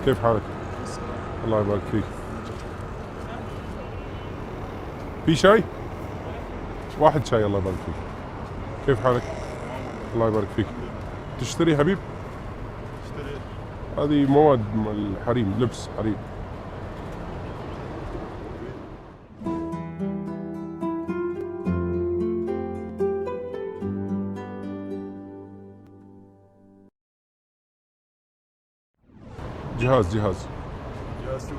كيف حالك؟ الله يبارك فيك. في شاي؟ واحد شاي الله يبارك فيك. كيف حالك؟ الله يبارك فيك. تشتري حبيب؟ اشتري. هذه مواد الحريم، لبس حريم. جهاز جهاز شو؟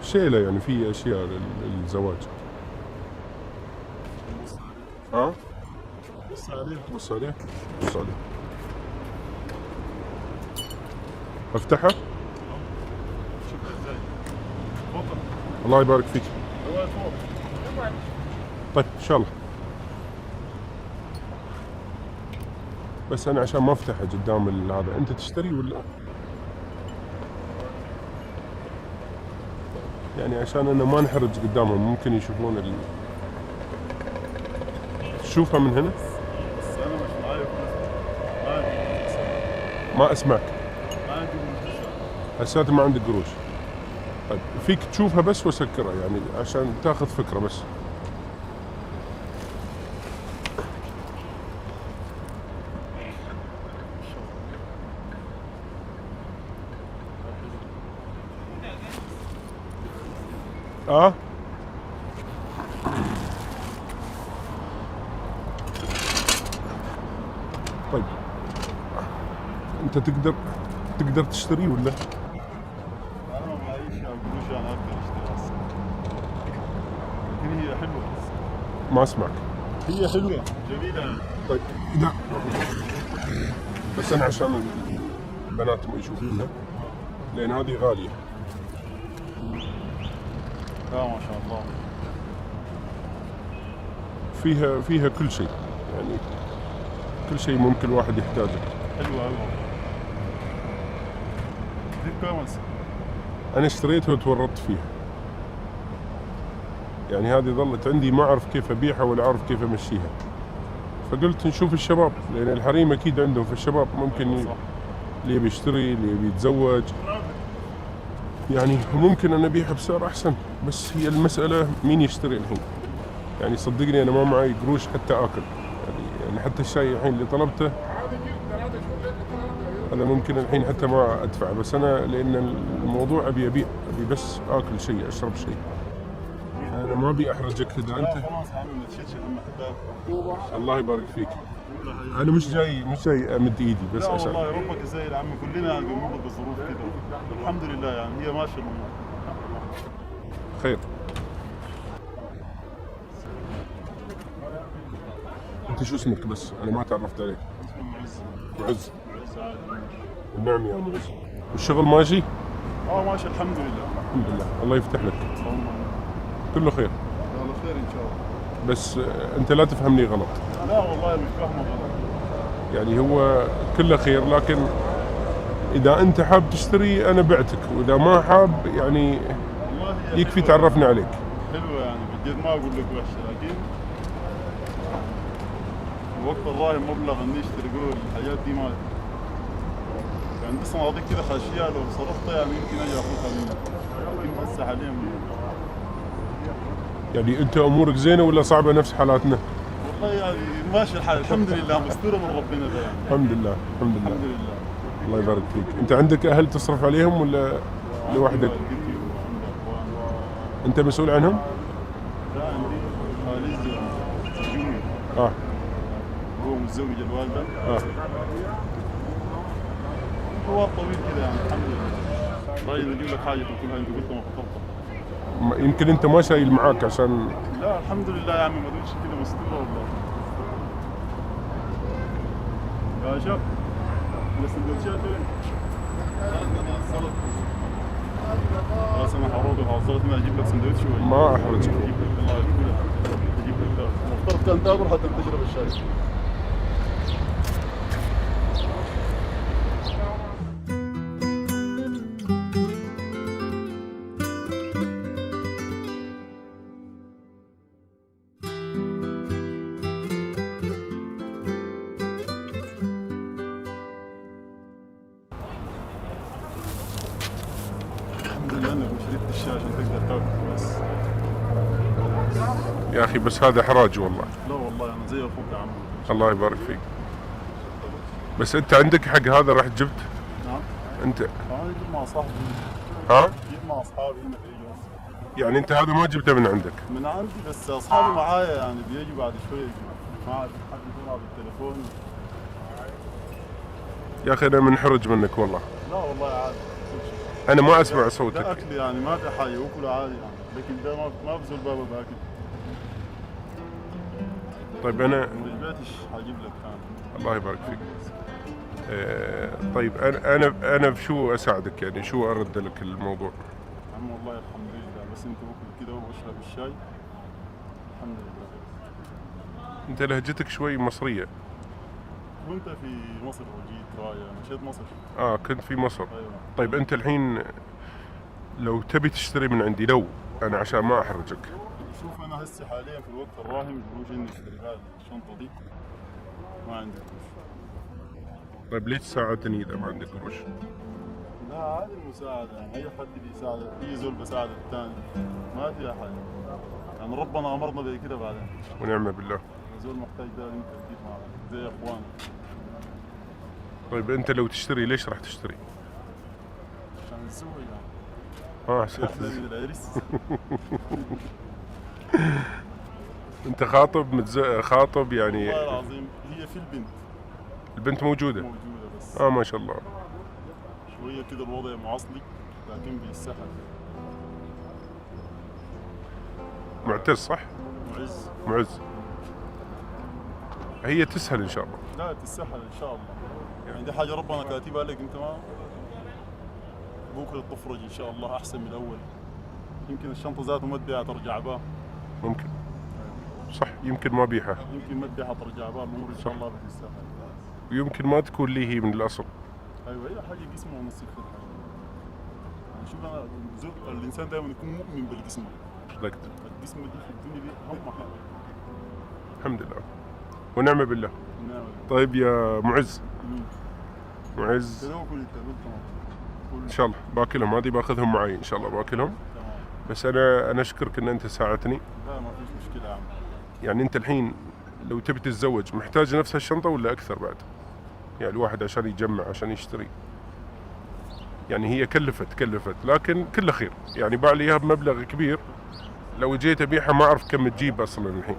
شيلة، يعني في أشياء للزواج. ها؟ بص عليه. بص عليه. بص عليه. افتحها؟ شوف ازاي. تفضل. الله يبارك فيك. هو فوق. طيب إن شاء الله. بس أنا عشان ما أفتحها قدام هذا، أنت تشتري ولا؟ يعني عشان أنا ما نحرج قدامهم، ممكن يشوفون تشوفها من هنا؟ بس انا مش معايا فلوس. ما عندي. ما أسمعك. ما عندي فلوس. هسات ما عندك قروش. طيب فيك تشوفها بس وسكرها، يعني عشان تاخذ فكرة بس. طيب انت تقدر تشتري ولا؟ انا ما معيش قروش، انا اقدر اشتري هسه. لكن هي حلوه. ما اسمعك. هي حلوه جميله. طيب لا، بس انا عشان البنات ما يشوفونها، لان هذه غالية. لا ما شاء الله. فيها كل شيء، يعني كل شيء ممكن الواحد يحتاجه. حلوه قوي. دي بكام هسه؟ انا اشتريتها وتورطت فيها، يعني هذه ظلت عندي ما اعرف كيف ابيعها ولا اعرف كيف امشيها، فقلت نشوف الشباب، لان الحريم اكيد عندهم، في الشباب ممكن اللي يبي يشتري، اللي يبي يتزوج، يعني ممكن انا ابيعها بسعر احسن. بس هي المسألة مين يشتري الحين؟ يعني صدقني انا ما معي قروش حتى اكل، يعني حتى الشاي الحين اللي طلبته هذا ممكن الحين حتى ما ادفع، بس انا لان الموضوع ابي ابيع، ابي بس اكل شيء، اشرب شيء. انا ما ابي احرجك اذا انت. خلاص يا عمي ما تشيلش هم حتى. الله يبارك فيك. انا مش جاي امد ايدي بس لا عشان. والله ربك يسهل يا عمي، كلنا بنمر بظروف كده. الحمد لله يعني هي ماشيه الامور. خير. انت شو اسمك بس؟ انا ما تعرفت عليك. معز. النعم يا معز. والشغل ماشي؟ ماشي الحمد لله. الحمد لله، الله يفتح لك. اللهم كله خير. على خير ان شاء الله. بس انت لا تفهمني غلط. لا والله مش فاهمه غلط. يعني هو كله خير، لكن اذا انت حاب تشتري انا بعتك، واذا ما حاب يعني والله هي يكفي حلوة. تعرفني عليك. حلوه يعني بجد، ما اقول لك وحشه، لكن وقت الراهن مبلغ اني اشتري قول الحاجات دي ما عندي صناديق كده خاشيه، لو صرفتها يعني يمكن اجي اخذها منك، لكن هسه حاليا يعني انت امورك زينه ولا صعبه نفس حالاتنا؟ والله يعني ماشي الحال الحمد لله، مستوره من ربنا ده يعني. الحمد لله الحمد لله. الحمد لله. الله يبارك فيك. انت عندك اهل تصرف عليهم ولا لوحدك؟ عندي اخوان. انت مسؤول عنهم؟ لا عندي خالد سجوني. اه هو متزوج الوالده. اه هو طويل كده يعني الحمد لله. طيب اجيب لك حاجه تاكلها انت قلت ما فطرت. يمكن انت ما شايل معاك عشان. لا الحمد لله يا عمي، ما دوش كده مستوره والله. يا شباب السندوتشات وين؟ خلاص انا هروح وحصلت ما اجيب لك سندوتش شوي. ما احرجك. اجيب لك الله يكفيك. اجيب لك مفترض كان تاكل حتى تشرب الشاي. انزل لانك شريط الشاشه تقدر تاكل بس. يا اخي بس هذا حراج والله. لا والله انا زي اخوك يا عم. الله يبارك فيك. بس انت عندك حق هذا رحت جبت؟ نعم. انت انا اجيب مع صاحبي. ها؟ اجيب مع اصحابي هنا في الجواز. يعني انت هذا ما جبته من عندك؟ من عندي بس اصحابي معايا يعني بيجوا بعد شويه ما اعرف حد يلعب بالتليفون. يا اخي انا منحرج منك والله. لا والله عادي. انا ما اسمع ده صوتك. اكل يعني ما في حاجه وكله عادي يعني لكن ده ما بزول بابا باكل. طيب انا ما جبتش حاجيب لك ثاني. الله يبارك فيك. طيب انا بشو اساعدك يعني شو ارد لك الموضوع؟ عم والله الحمد لله بس انت باكل كده واشرب الشاي. الحمد لله. انت لهجتك شوي مصرية. وانت في مصر وجيت راية مشيت مصر. كنت في مصر. ايوه. طيب انت الحين لو تبي تشتري من عندي لو انا عشان ما احرجك. شوف انا هسه حاليا في الوقت الراهن بقولش اني اشتري هذه الشنطه دي. ما عندي قروش. طيب ليش تساعدني اذا ما عندك قروش؟ لا عادي المساعدة يعني أي حد بيساعد أي زول بساعد الثاني ما فيها حاجة يعني ربنا أمرنا بكده بعدين. ونعم بالله. زول محتاج ده أنت تجيب معه زي إخوانك. طيب انت لو تشتري ليش راح تشتري؟ عشان نسوي يعني. عشان أحلى من العرس. انت خاطب خاطب يعني. والله العظيم هي في البنت. البنت موجودة؟ موجودة بس. ما شاء الله. شوية كده الوضع معصلي لكن بيسهل. معتز صح؟ معز. معز. هي تسهل ان شاء الله. لا تسهل إن شاء الله. يعني دي حاجة ربنا كاتبها لك أنت ما بكرة تفرج إن شاء الله أحسن من الأول. يمكن الشنطة ذاته ما تبيعها ترجع بها. ممكن. صح يمكن ما بيحها. يمكن ما تبيعها ترجع بها الأمور إن شاء الله بتسهل. ويمكن ما تكون لي هي من الاصل. ايوه هي حاجه قسمه ونصيب في الحياه. يعني شوف انا الانسان دائما يكون مؤمن بالقسمه. صدقت. القسمه دي في الدنيا دي اهم حاجه. الحمد لله. ونعم بالله. نعم. طيب يا معز. معز. كده وكل ان شاء الله باكلهم هذه باخذهم معي ان شاء الله باكلهم. تمام. بس انا اشكرك ان انت ساعدتني. لا ما فيش مشكله يا عم. يعني انت الحين لو تبي تتزوج محتاج نفس هالشنطه ولا اكثر بعد؟ يعني الواحد عشان يجمع عشان يشتري. يعني هي كلفت لكن كله خير يعني باع لي اياها بمبلغ كبير. لو جيت ابيعها ما اعرف كم تجيب اصلا الحين.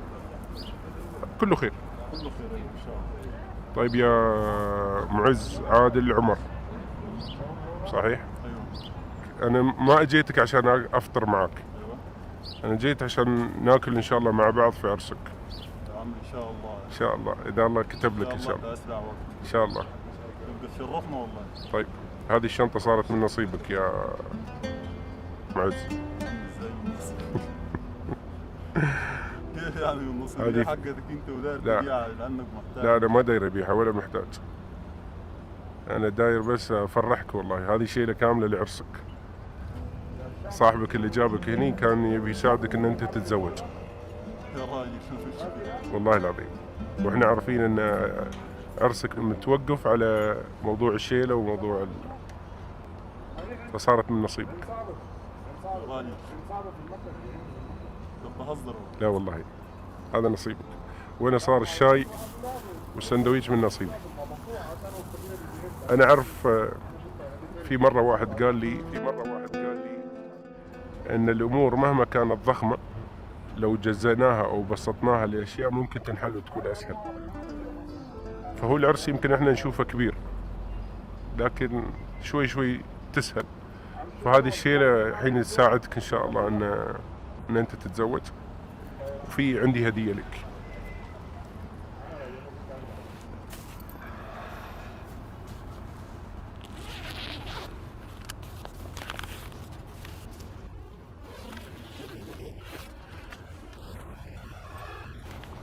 كله خير. كله خير ان شاء الله. طيب يا معز عادل عمر صحيح؟ ايوه. انا ما اجيتك عشان افطر معك. ايوه. انا جيت عشان ناكل ان شاء الله مع بعض في عرسك. يا عم ان شاء الله. ان شاء الله اذا الله كتب لك ان شاء الله. اسرع وقت. ان شاء الله. تبقى تشرفنا والله. طيب هذه الشنطة صارت من نصيبك يا معز. كيف يعني من نصيب؟ هذه حقتك انت وداير لا. تبيعها لانك محتاج. لا أنا ما داير أبيعها ولا محتاج. أنا داير بس أفرحك والله. هذه شيلة كاملة لعرسك. صاحبك اللي جابك هني كان يبي يساعدك إن أنت تتزوج. يا راجل شوف الشكل. والله العظيم. وإحنا عارفين إن عرسك متوقف على موضوع الشيلة وموضوع فصارت من نصيبك. يا راجل. بهزر. لا والله هذا نصيبك. وأنا صار الشاي والسندويش من نصيبي. أنا أعرف في مرة واحد قال لي أن الأمور مهما كانت ضخمة لو جزيناها أو بسطناها لأشياء ممكن تنحل وتكون أسهل. فهو العرس يمكن احنا نشوفه كبير لكن شوي شوي تسهل. فهذه الشيلة حين تساعدك إن شاء الله أن أنت تتزوج. وفي عندي هدية لك.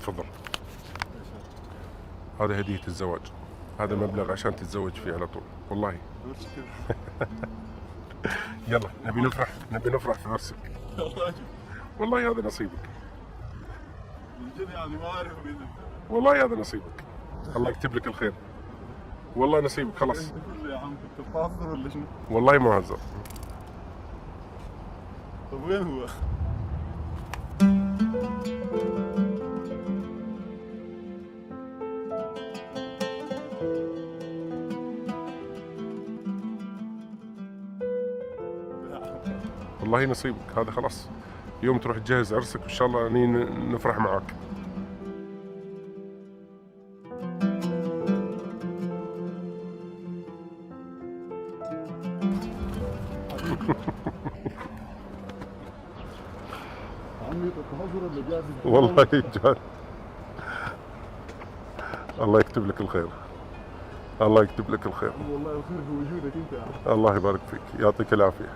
تفضل. هذا هدية الزواج. هذا مبلغ عشان تتزوج فيه على طول والله. يلا نبي نفرح في عرسك. والله هذا نصيبك. يعني ما اعرف والله هذا نصيبك. الله يكتب لك الخير. والله نصيبك خلاص. يا عم كنت بتهزر ولا شنو؟ والله ما هزر. طب وين هو؟ والله نصيبك هذا خلاص، يوم تروح تجهز عرسك وإن شاء الله نفرح معاك. عمي التهزر اللي جاهز والله جاد، الله يكتب لك الخير، الله يكتب لك الخير. والله الخير في وجودك انت يا عم. الله يبارك فيك، يعطيك العافية.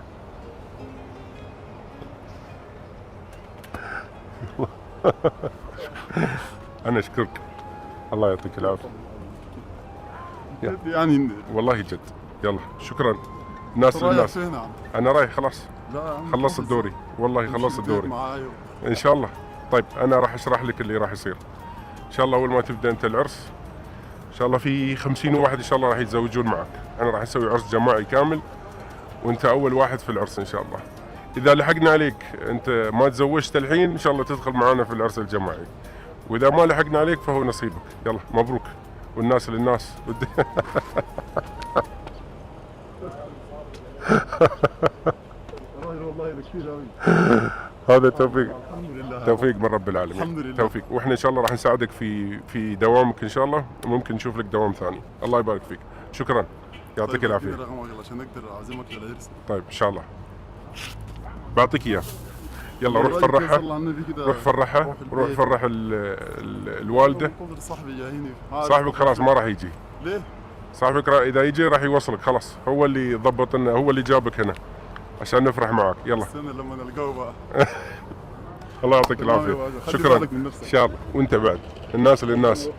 أنا أشكرك، الله يعطيك العافية. يعني والله جد، يلا شكرا. الناس رايح للناس. فين يا عم؟ أنا رايح خلاص، لا يا عم خلصت دوري، والله خلصت دوري معايا. إن شاء الله. طيب أنا راح أشرح لك اللي راح يصير إن شاء الله. أول ما تبدأ أنت العرس إن شاء الله في 50 واحد إن شاء الله راح يتزوجون معك. أنا راح أسوي عرس جماعي كامل وأنت أول واحد في العرس إن شاء الله. إذا لحقنا عليك أنت ما تزوجت الحين إن شاء الله تدخل معنا في العرس الجماعي، وإذا ما لحقنا عليك فهو نصيبك. يلا مبروك، والناس للناس. والله بكثير قوي. هذا توفيق، الحمد لله، توفيق من رب العالمين. الحمد لله. توفيق، واحنا ان شاء الله راح نساعدك في دوامك ان شاء الله، ممكن نشوف لك دوام ثاني. الله يبارك فيك، شكرا، يعطيك طيب العافيه. رقمك عشان اقدر اعزمك على العرس. طيب ان شاء الله بعطيك اياه. يلا روح والله فرحها، صلى على النبي كده. روح فرحها، روح البيت. فرح الوالده. منتظر صاحبي جاييني. صاحبك خلاص ما راح يجي، ليه؟ صاحبك اذا يجي راح يوصلك خلاص، هو اللي ضبط لنا، هو اللي جابك هنا عشان نفرح معك. يلا استنى لما نلقاه بقى. الله يعطيك تمام يا العافيه، واجد. خلي شكرا بالك من نفسك. ان شاء الله. وانت بعد، الناس للناس،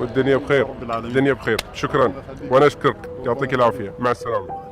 والدنيا بخير، رب العالمين. الدنيا بخير. شكرا وانا اشكرك، يعطيك العافيه، مع السلامه.